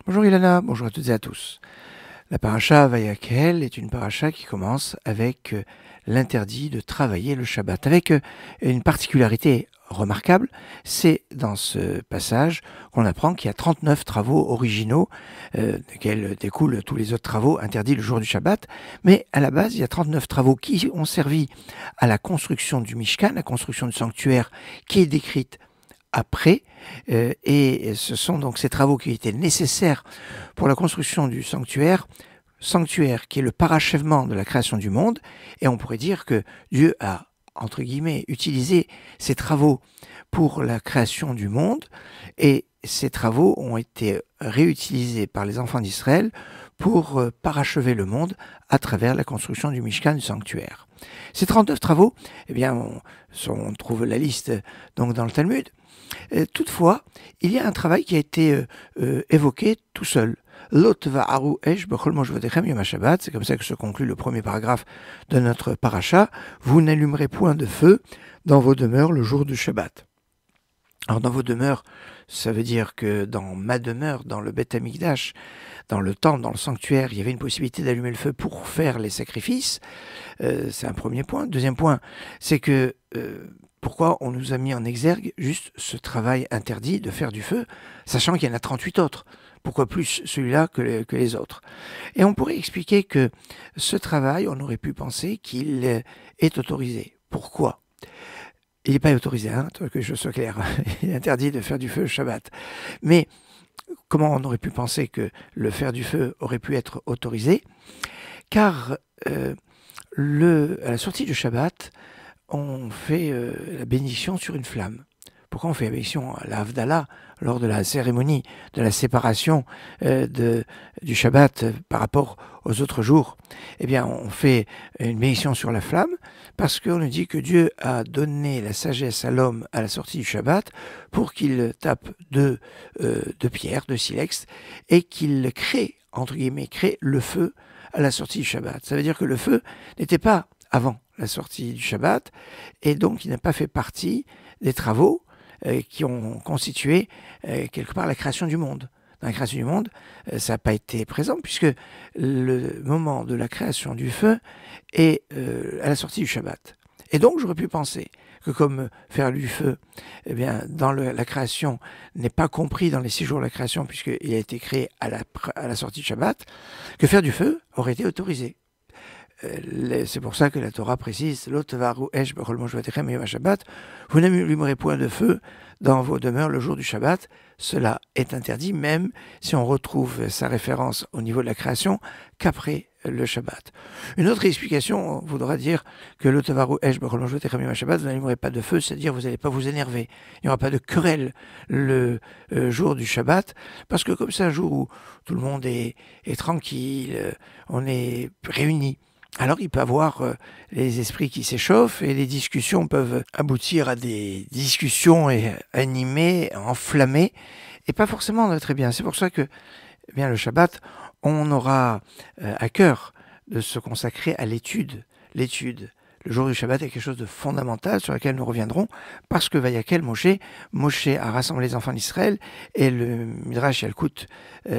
Bonjour Ilana, bonjour à toutes et à tous. La paracha Vayakhel est une paracha qui commence avec l'interdit de travailler le Shabbat, avec une particularité remarquable, c'est dans ce passage qu'on apprend qu'il y a 39 travaux originaux, desquels découlent tous les autres travaux interdits le jour du Shabbat, mais à la base il y a 39 travaux qui ont servi à la construction du Mishkan, la construction du sanctuaire qui est décrite après, et ce sont donc ces travaux qui étaient nécessaires pour la construction du sanctuaire qui est le parachèvement de la création du monde, et on pourrait dire que Dieu a, entre guillemets, utilisé ces travaux pour la création du monde, et ces travaux ont été réutilisés par les enfants d'Israël pour parachever le monde à travers la construction du Mishkan, du sanctuaire. Ces 39 travaux, eh bien, on trouve la liste donc dans le Talmud. Toutefois, il y a un travail qui a été évoqué tout seul. C'est comme ça que se conclut le premier paragraphe de notre paracha. Vous n'allumerez point de feu dans vos demeures le jour du Shabbat. Alors dans vos demeures, ça veut dire que dans ma demeure, dans le Beth Amikdash, dans le temple, dans le sanctuaire, il y avait une possibilité d'allumer le feu pour faire les sacrifices. C'est un premier point. Deuxième point, c'est que pourquoi on nous a mis en exergue juste ce travail interdit de faire du feu, sachant qu'il y en a 38 autres. Pourquoi plus celui-là que les autres? Et on pourrait expliquer que ce travail, on aurait pu penser qu'il est autorisé. Pourquoi? Il n'est pas autorisé, hein, que je sois clair. Il est interdit de faire du feu le Shabbat. Mais comment on aurait pu penser que le faire du feu aurait pu être autorisé? Car à la sortie du Shabbat, on fait la bénédiction sur une flamme. Pourquoi on fait la bénédiction à la Havdalah lors de la cérémonie de la séparation du Shabbat par rapport aux autres jours? Eh bien, on fait une bénédiction sur la flamme parce qu'on nous dit que Dieu a donné la sagesse à l'homme à la sortie du Shabbat pour qu'il tape de pierre, de silex, et qu'il crée, entre guillemets, crée le feu à la sortie du Shabbat. Ça veut dire que le feu n'était pas avant la sortie du Shabbat, et donc il n'a pas fait partie des travaux qui ont constitué quelque part la création du monde. Dans la création du monde, ça n'a pas été présent, puisque le moment de la création du feu est à la sortie du Shabbat. Et donc j'aurais pu penser que comme faire du feu, eh bien, dans la création n'est pas compris dans les 6 jours de la création, puisqu'il a été créé à la sortie du Shabbat, que faire du feu aurait été autorisé. C'est pour ça que la Torah précise vous n'allumerez point de feu dans vos demeures le jour du Shabbat. Cela est interdit, même si on retrouve sa référence au niveau de la création qu'après le Shabbat. Une autre explication voudra dire que vous n'allumerez pas de feu, c'est-à-dire vous n'allez pas vous énerver. Il n'y aura pas de querelle le jour du Shabbat, parce que comme c'est un jour où tout le monde est tranquille, on est réunis. Alors il peut y avoir les esprits qui s'échauffent et les discussions peuvent aboutir à des discussions animées, enflammées, et pas forcément très bien. C'est pour ça que le Shabbat, on aura à cœur de se consacrer à l'étude. Le jour du Shabbat est quelque chose de fondamental sur lequel nous reviendrons, parce que Vayakhel Moshe a rassemblé les enfants d'Israël, et le Midrash Yalkut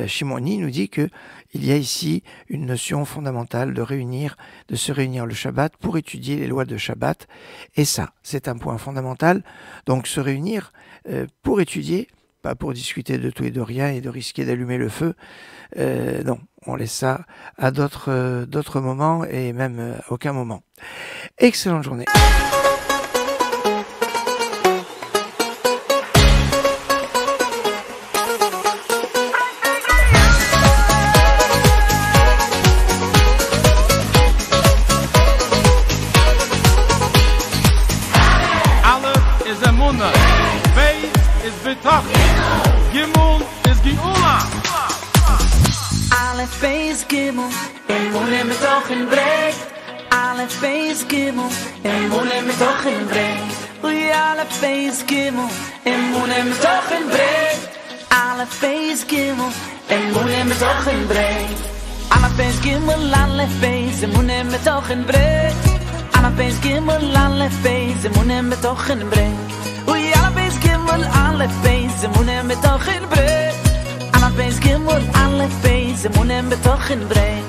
Shimoni nous dit qu'il y a ici une notion fondamentale de se réunir le Shabbat pour étudier les lois de Shabbat, et ça, c'est un point fondamental. Donc se réunir pour étudier, pas pour discuter de tout et de rien et de risquer d'allumer le feu. Non, on laisse ça à d'autres moments, et même aucun moment. Excellente journée. Aleph is Emunah, Beis is Bitachon, Gimel is Geula. Aleph Beis Gimel, Emunah Bitachon Brei. Aleph Beis Gimel, Emunah Bitachon Brei. Oy Aleph Beis Gimel, Emunah Bitachon Brei. Aleph Beis Gimel, Emunah Bitachon Brei. Aleph Beis Gimel, Aleph Beis, Emunah Bitachon Brei. Aleph Beis Gimel, Aleph Beis, Emunah Bitachon Brei. Oy Aleph Beis Gimel, Aleph Beis, Emunah Bitachon Brei. Aleph Beis Gimel. Face, Munem betochen brengt.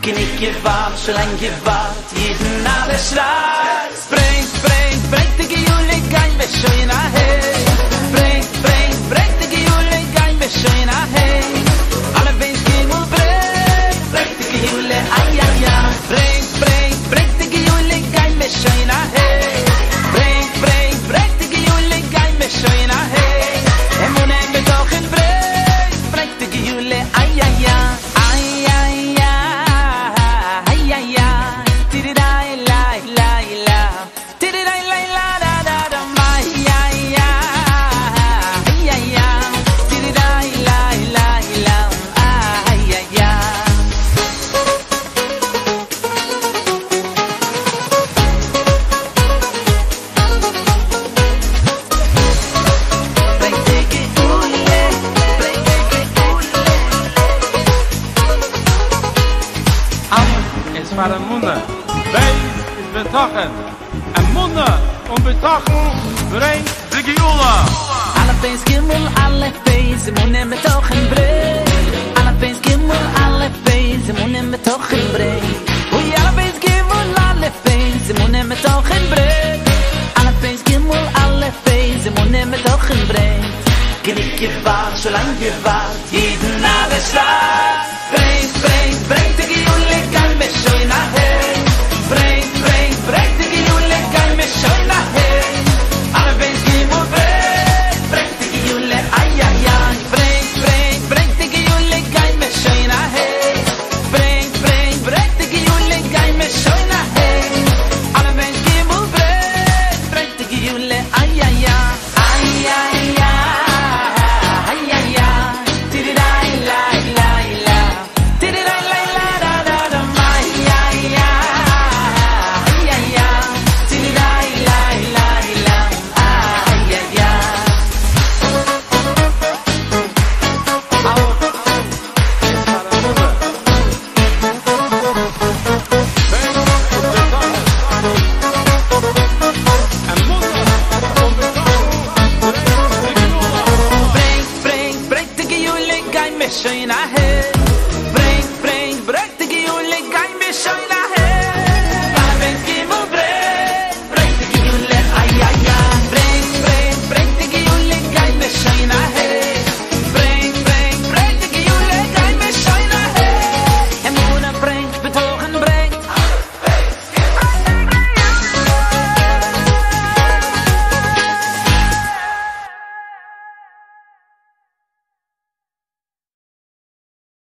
Knick gewahrt, schon lang gewahrt, jeden alle schreit. Brengt die Gejule, gein wir schon nachher. Brengt die Gejule, gein wir schon nachher. Alle Beins Gimmel brengt die Gejule, ai ai ai. Brengt die Gejule, gein wir schon nachher. Brengt die Gejule, gein wir schon nachher. Munem betochen brengt die Gejule, ai ai ai. Für Emunah, Beis ist betochen. Emunah und betochen bringt die Geula. Alle Beis Gimmel, alle Beis, Emunah betochen bringt. Alle Beis Gimmel, alle Beis, Emunah betochen bringt. Ui, alle Beis Gimmel, alle Beis, Emunah betochen bringt. Alle Beis Gimmel, alle Beis, Emunah betochen bringt. Genick gewahrt, schon lang gewahrt, jeden alle schreit. Brengt die Geule, kann mich schon nachher. Brengt die Geule, kann mich schon nachher. Alle Beins Gimmel brengt die Geule, ai ai ai. Brengt die Geule, kann mich schon nachher. Brengt die Geule, kann mich schon nachher. Alle Beins Gimmel brengt die Geule, ai ai ai. Ai ai ai, ai ai ai. Tididai lai lai la. Tididai lai la da da da mai ai ai. Ai ai ai. Tididai lai lai la. Ai ai ai. Brengt die Geule, gein mich schon nachher.